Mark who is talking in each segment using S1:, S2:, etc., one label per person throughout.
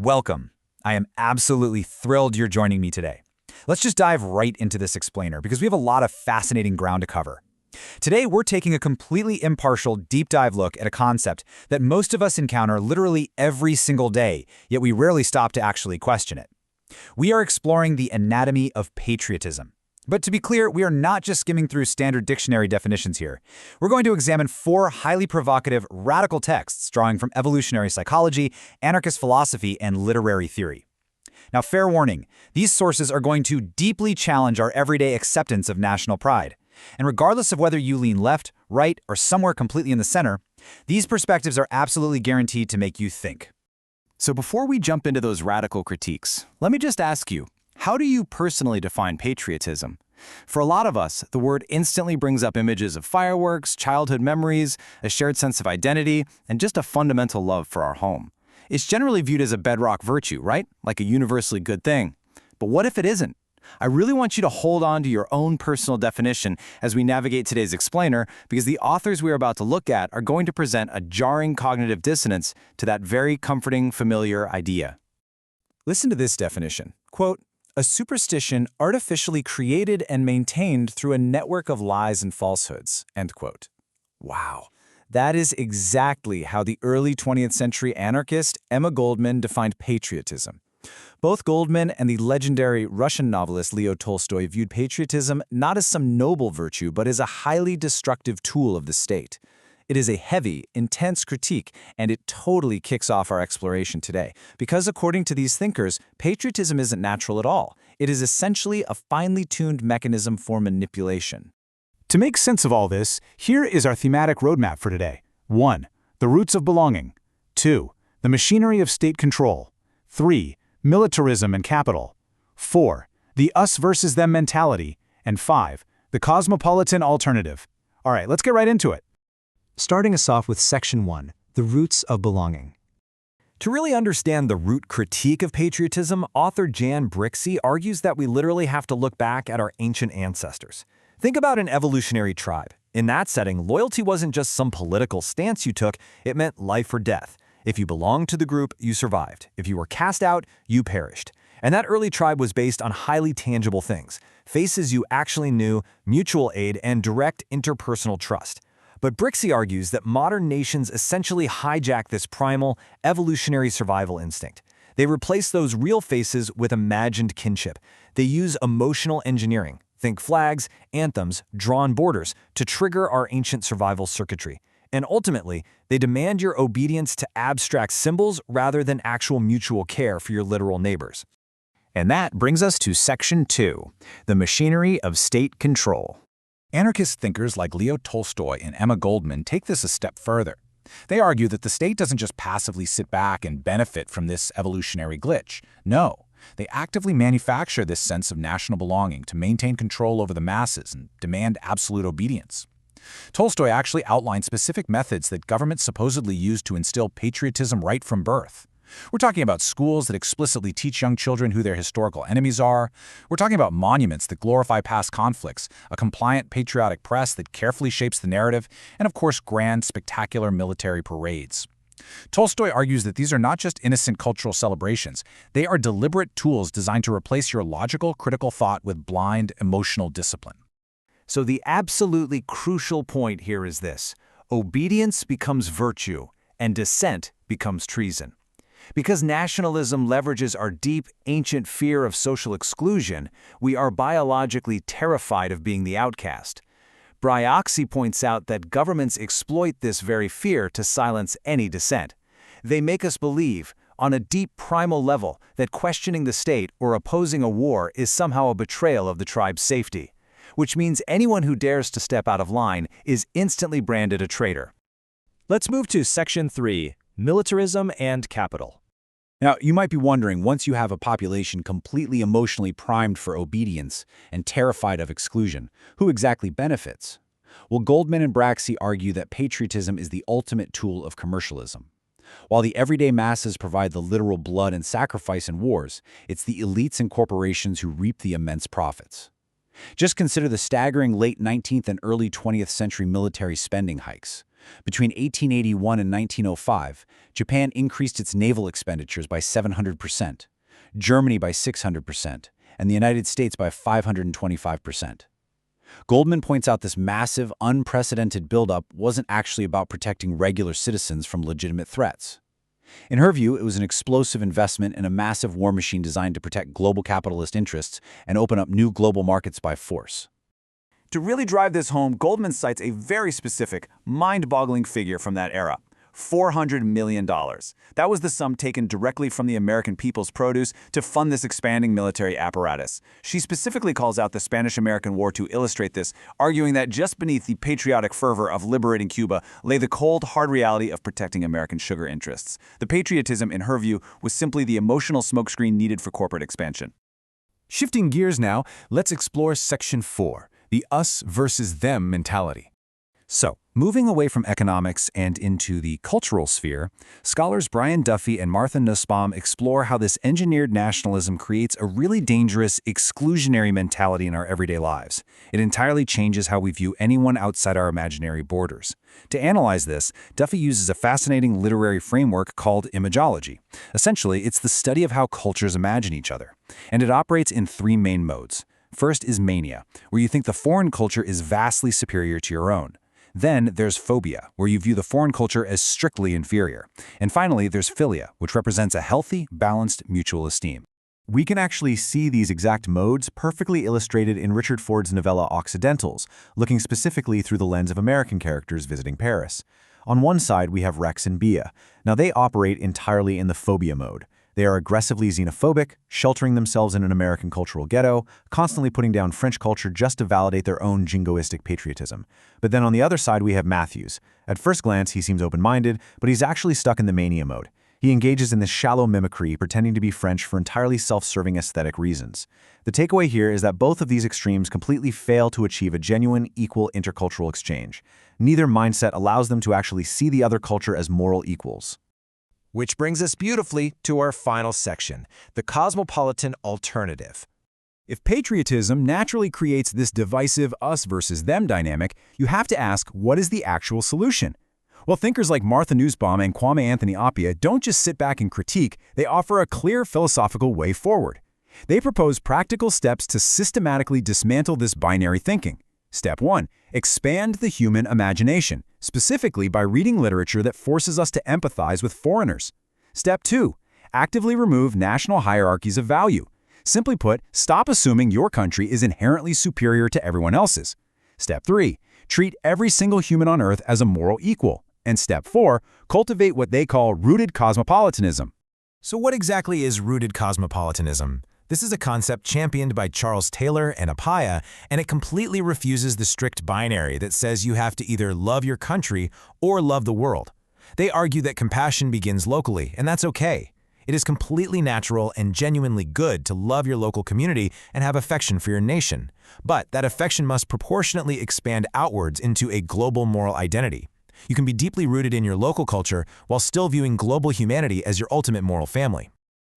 S1: Welcome. I am absolutely thrilled you're joining me today. Let's just dive right into this explainer because we have a lot of fascinating ground to cover. Today, we're taking a completely impartial, deep dive look at a concept that most of us encounter literally every single day, yet we rarely stop to actually question it. We are exploring the anatomy of patriotism. But to be clear, we are not just skimming through standard dictionary definitions here. We're going to examine 4 highly provocative, radical texts drawing from evolutionary psychology, anarchist philosophy, and literary theory. Now, fair warning, these sources are going to deeply challenge our everyday acceptance of national pride. And regardless of whether you lean left, right, or somewhere completely in the center, these perspectives are absolutely guaranteed to make you think.
S2: So before we jump into those radical critiques, let me just ask you, how do you personally define patriotism? For a lot of us, the word instantly brings up images of fireworks, childhood memories, a shared sense of identity, and just a fundamental love for our home. It's generally viewed as a bedrock virtue, right? Like a universally good thing. But what if it isn't? I really want you to hold on to your own personal definition as we navigate today's explainer, because the authors we are about to look at are going to present a jarring cognitive dissonance to that very comforting, familiar idea.
S1: Listen to this definition. Quote, "A superstition artificially created and maintained through a network of lies and falsehoods." End quote. Wow. That is exactly how the early 20th century anarchist Emma Goldman defined patriotism. Both Goldman and the legendary Russian novelist Leo Tolstoy viewed patriotism not as some noble virtue, but as a highly destructive tool of the state. It is a heavy, intense critique, and it totally kicks off our exploration today. Because according to these thinkers, patriotism isn't natural at all. It is essentially a finely tuned mechanism for manipulation.
S3: To make sense of all this, here is our thematic roadmap for today. 1. The roots of belonging. 2. The machinery of state control. 3. Militarism and capital. 4. The us versus them mentality. And 5. The cosmopolitan alternative. All right, let's get right into it.
S4: Starting us off with Section 1, the roots of belonging.
S5: To really understand the root critique of patriotism, author Jan Brixey argues that we literally have to look back at our ancient ancestors. Think about an evolutionary tribe. In that setting, loyalty wasn't just some political stance you took, it meant life or death. If you belonged to the group, you survived. If you were cast out, you perished. And that early tribe was based on highly tangible things: faces you actually knew, mutual aid, and direct interpersonal trust. But Brixey argues that modern nations essentially hijack this primal, evolutionary survival instinct. They replace those real faces with imagined kinship. They use emotional engineering, think flags, anthems, drawn borders, to trigger our ancient survival circuitry. And ultimately, they demand your obedience to abstract symbols rather than actual mutual care for your literal neighbors.
S1: And that brings us to Section 2, the machinery of state control. Anarchist thinkers like Leo Tolstoy and Emma Goldman take this a step further. They argue that the state doesn't just passively sit back and benefit from this evolutionary glitch. No, they actively manufacture this sense of national belonging to maintain control over the masses and demand absolute obedience. Tolstoy actually outlined specific methods that governments supposedly use to instill patriotism right from birth. We're talking about schools that explicitly teach young children who their historical enemies are. We're talking about monuments that glorify past conflicts, a compliant patriotic press that carefully shapes the narrative, and of course grand, spectacular military parades. Tolstoy argues that these are not just innocent cultural celebrations. They are deliberate tools designed to replace your logical, critical thought with blind, emotional discipline.
S5: So the absolutely crucial point here is this: obedience becomes virtue, and dissent becomes treason. Because nationalism leverages our deep, ancient fear of social exclusion, we are biologically terrified of being the outcast. Brioxy points out that governments exploit this very fear to silence any dissent. They make us believe, on a deep primal level, that questioning the state or opposing a war is somehow a betrayal of the tribe's safety, which means anyone who dares to step out of line is instantly branded a traitor.
S4: Let's move to Section 3, militarism and capital.
S1: Now, you might be wondering, once you have a population completely emotionally primed for obedience and terrified of exclusion, who exactly benefits? Well, Goldman and Brixey argue that patriotism is the ultimate tool of commercialism. While the everyday masses provide the literal blood and sacrifice in wars, it's the elites and corporations who reap the immense profits. Just consider the staggering late 19th and early 20th century military spending hikes.
S2: Between 1881 and 1905, Japan increased its naval expenditures by 700%, Germany by 600%, and the United States by 525%. Goldman points out this massive, unprecedented buildup wasn't actually about protecting regular citizens from legitimate threats. In her view, it was an explosive investment in a massive war machine designed to protect global capitalist interests and open up new global markets by force.
S3: To really drive this home, Goldman cites a very specific, mind-boggling figure from that era: $400 million. That was the sum taken directly from the American people's produce to fund this expanding military apparatus. She specifically calls out the Spanish-American War to illustrate this, arguing that just beneath the patriotic fervor of liberating Cuba lay the cold, hard reality of protecting American sugar interests. The patriotism, in her view, was simply the emotional smokescreen needed for corporate expansion.
S1: Shifting gears now, let's explore Section 4, the us versus them mentality. So, moving away from economics and into the cultural sphere, scholars Brian Duffy and Martha Nussbaum explore how this engineered nationalism creates a really dangerous, exclusionary mentality in our everyday lives. It entirely changes how we view anyone outside our imaginary borders. To analyze this, Duffy uses a fascinating literary framework called imageology. Essentially, it's the study of how cultures imagine each other. And it operates in three main modes. First is mania, where you think the foreign culture is vastly superior to your own. Then there's phobia, where you view the foreign culture as strictly inferior. And finally, there's philia, which represents a healthy, balanced mutual esteem. We can actually see these exact modes perfectly illustrated in Richard Ford's novella Occidentals, looking specifically through the lens of American characters visiting Paris. On one side, we have Rex and Bia. Now, they operate entirely in the phobia mode. They are aggressively xenophobic, sheltering themselves in an American cultural ghetto, constantly putting down French culture just to validate their own jingoistic patriotism. But then on the other side, we have Matthews. At first glance, he seems open-minded, but he's actually stuck in the mania mode. He engages in this shallow mimicry, pretending to be French for entirely self-serving aesthetic reasons. The takeaway here is that both of these extremes completely fail to achieve a genuine, equal intercultural exchange. Neither mindset allows them to actually see the other culture as moral equals.
S4: Which brings us beautifully to our final section, the cosmopolitan alternative.
S1: If patriotism naturally creates this divisive us versus them dynamic, you have to ask, what is the actual solution? Well, thinkers like Martha Nussbaum and Kwame Anthony Appiah don't just sit back and critique, they offer a clear philosophical way forward. They propose practical steps to systematically dismantle this binary thinking. Step 1. Expand the human imagination, specifically by reading literature that forces us to empathize with foreigners. Step 2. Actively remove national hierarchies of value. Simply put, stop assuming your country is inherently superior to everyone else's. Step 3. Treat every single human on Earth as a moral equal. And Step 4. Cultivate what they call rooted cosmopolitanism.
S4: So what exactly is rooted cosmopolitanism? This is a concept championed by Charles Taylor and Appiah, and it completely refuses the strict binary that says you have to either love your country or love the world. They argue that compassion begins locally, and that's okay. It is completely natural and genuinely good to love your local community and have affection for your nation. But that affection must proportionately expand outwards into a global moral identity. You can be deeply rooted in your local culture while still viewing global humanity as your ultimate moral family.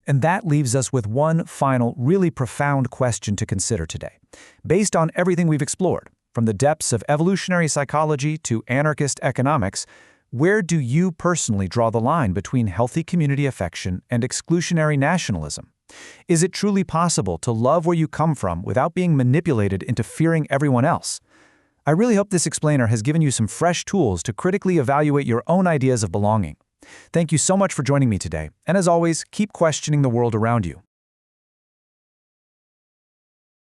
S6: And that leaves us with one final, really profound question to consider today. Based on everything we've explored, from the depths of evolutionary psychology to anarchist economics, where do you personally draw the line between healthy community affection and exclusionary nationalism? Is it truly possible to love where you come from without being manipulated into fearing everyone else? I really hope this explainer has given you some fresh tools to critically evaluate your own ideas of belonging. Thank you so much for joining me today, and as always, keep questioning the world around you.